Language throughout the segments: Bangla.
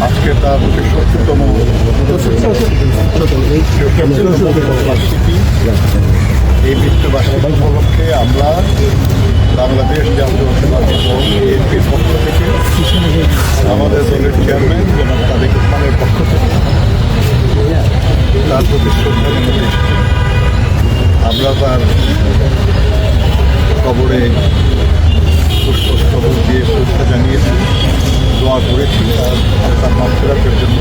আজকে তার ৭০তম বার্ষিকী। এই মৃত্যুবার্ষিকী উপলক্ষে আমরা বাংলাদেশ জাতীয়তাবাদী দল বিএনপির পক্ষ থেকে আমাদের দলের চেয়ারম্যান জনাব তারেক রহমানের পক্ষ থেকে তার প্রতি শ্রদ্ধা জানাতে এসেছি। আমরা তার কবরে পুষ্পস্তবক দিয়ে শ্রদ্ধা জানিয়েছি, দোয়া করেছি তার মাগফিরাতের জন্য।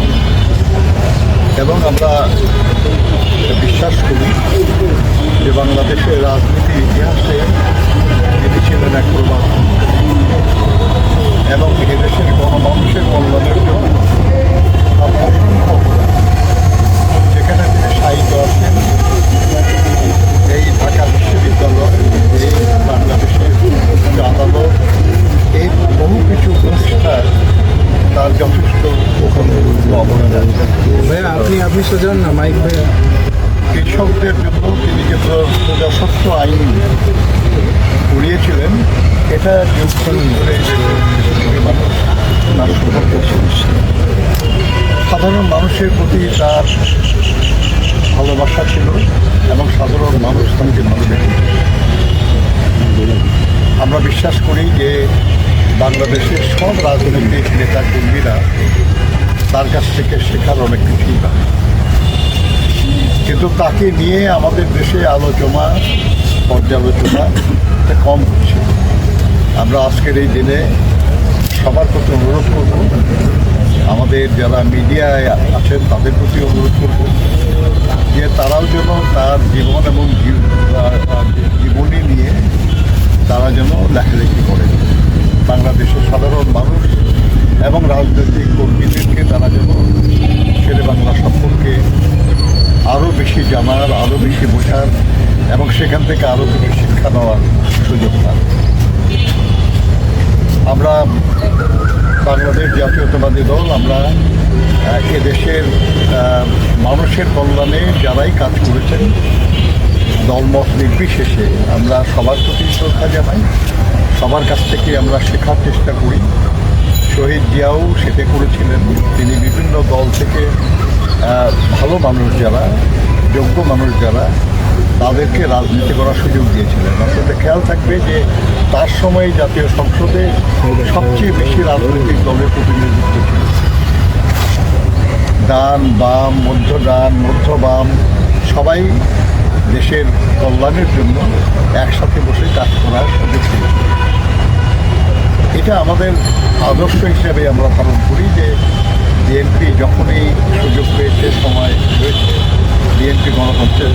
এবং আমরা বিশ্বাস করি যে বাংলাদেশের রাজনীতির ইতিহাসে তিনি ছিলেন এক প্রবাদ এবং এদেশের গণমানুষের কল্যাণের জন্য যেখানে তিনি সাহিত্য আছেন, এই ঢাকা বিশ্ববিদ্যালয়, এই বাংলাদেশের আদালত, এই বহু কিছু প্রতিষ্ঠার তার যথেষ্ট অবদান আছে। ভাইয়া আপনি সোজান না মাইক ভাইয়া। কৃষকদের জন্য তিনি যে প্রজাস্বত্ব আইন করিয়েছিলেন, এটা সাধারণ মানুষের প্রতি তার ভালোবাসা ছিল এবং সাধারণ মানুষ তাকে ভালোবেসে। আমরা বিশ্বাস করি যে বাংলাদেশের সব রাজনৈতিক নেতা কর্মীরা তার কাছ থেকে শেখার অনেক কিছুই পাবে, কিন্তু তাকে নিয়ে আমাদের দেশে আলোচনা পর্যালোচনা কম হচ্ছে। আমরা আজকের এই দিনে সবার প্রতি অনুরোধ করব, আমাদের যারা মিডিয়ায় আছেন তাদের প্রতি অনুরোধ করব যে তারাও যেন তার জীবন এবং জীবনী নিয়ে তারা যেন লেখালেখি করেন। বাংলাদেশের সাধারণ মানুষ এবং রাজনৈতিক কর্মীদেরকে তারা যেন শেরে বাংলা সম্পর্কে আরও বেশি জানার, আরও বেশি বোঝার এবং সেখান থেকে আরও বেশি শিক্ষা নেওয়ার সুযোগ পান। আমরা বাংলাদেশ জাতীয়তাবাদী দল, আমরা এদেশের মানুষের কল্যাণে যারাই কাজ করেছেন দলমত নির্বিশেষে আমরা সবার প্রতি শ্রদ্ধা জানাই, সবার কাছ থেকে আমরা শেখার চেষ্টা করি। শহীদ জিয়াও সেটা করেছিলেন। তিনি বিভিন্ন দল থেকে ভালো মানুষ যারা, যোগ্য মানুষ যারা, তাদেরকে রাজনীতি করার সুযোগ দিয়েছিলেন। আপনাদের খেয়াল থাকবে যে তার সময় জাতীয় সংসদে সবচেয়ে বেশি রাজনৈতিক দলের প্রতিনিধিত্ব ছিল। ডান বাম, মধ্য বাম সবাই দেশের কল্যাণের জন্য একসাথে বসে কাজ করার সুযোগ ছিল। এটা আমাদের আদর্শ হিসেবে আমরা পালন করি যে বিএনপি যখনই সুযোগ পেয়েছে, সময় হয়েছে, বিএনপি গণতন্ত্রের